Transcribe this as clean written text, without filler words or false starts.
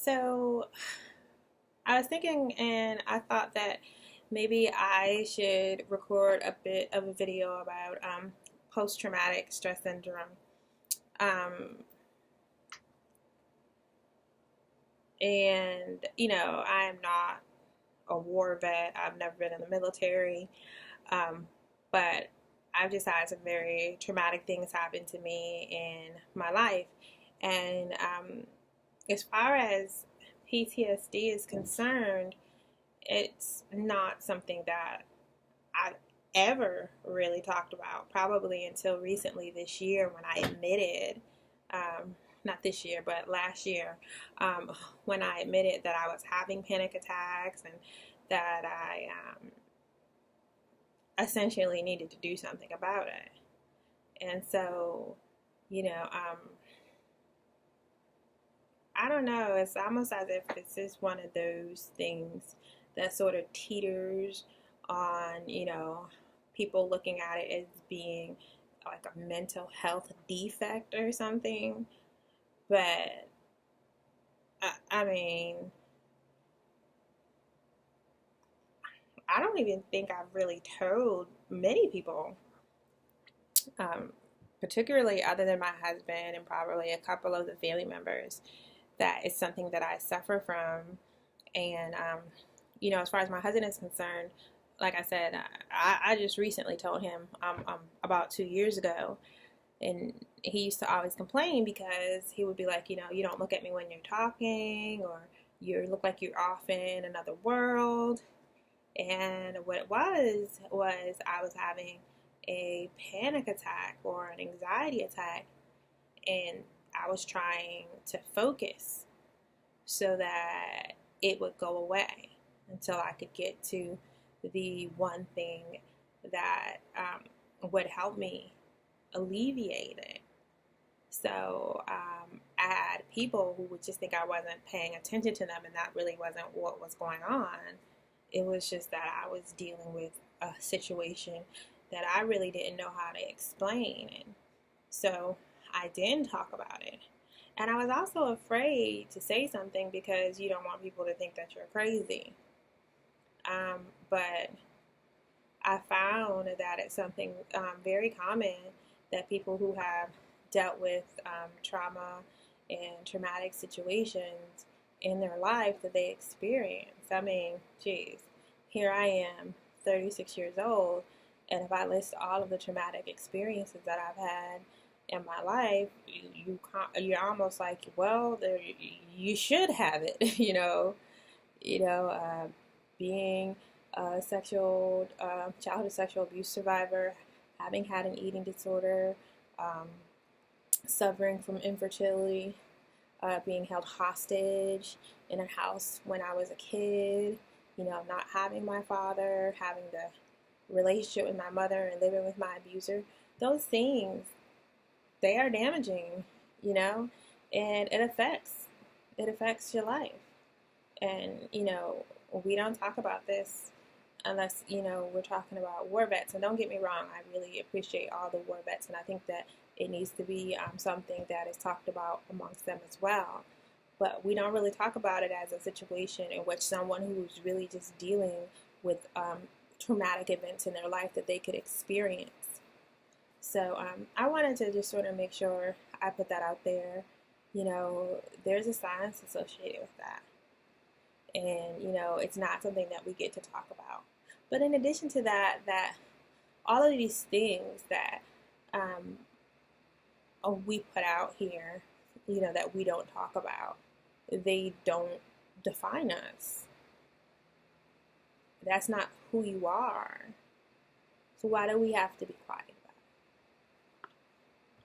So I was thinking and I thought that maybe I should record a bit of a video about post-traumatic stress syndrome. Um, I am not a war vet. I've never been in the military. Um, but I've just had some very traumatic things happen to me in my life. And as far as PTSD is concerned, it's not something that I've ever really talked about, probably until recently this year when I admitted, not this year, but last year, um, when I admitted that I was having panic attacks and that I essentially needed to do something about it. And so, you know, um, I don't know, it's almost as if this is one of those things that sort of teeters on, people looking at it as being like a mental health defect or something. But I mean, I don't even think I've really told many people, um, particularly other than my husband and probably a couple of the family members, that it's something that I suffer from. And, as far as my husband is concerned, like I said, I just recently told him about 2 years ago. And he used to always complain because he would be like, you don't look at me when you're talking, or you look like you're off in another world. And what it was I was having a panic attack or an anxiety attack, and I was trying to focus so that it would go away until I could get to the one thing that would help me alleviate it. So I had people who would just think I wasn't paying attention to them, and that really wasn't what was going on. It was just that I was dealing with a situation that I really didn't know how to explain. And so I didn't talk about it. And I was also afraid to say something because you don't want people to think that you're crazy. But I found that it's something very common that people who have dealt with trauma and traumatic situations in their life that they experience. I mean, geez, here I am, 36 years old, and if I list all of the traumatic experiences that I've had in my life, you're almost like, well, you should have it, being a childhood sexual abuse survivor, having had an eating disorder, um, suffering from infertility, being held hostage in a house when I was a kid, not having my father, having the relationship with my mother and living with my abuser. Those things, they are damaging, and it affects your life. And, we don't talk about this unless, we're talking about war vets. And don't get me wrong, I really appreciate all the war vets, and I think that it needs to be something that is talked about amongst them as well. But we don't really talk about it as a situation in which someone who's really just dealing with traumatic events in their life that they could experience. So I wanted to just sort of make sure I put that out there. There's a science associated with that. And, it's not something that we get to talk about. But in addition to that all of these things that we put out here, that we don't talk about, they don't define us. That's not who you are. So why do we have to be quiet?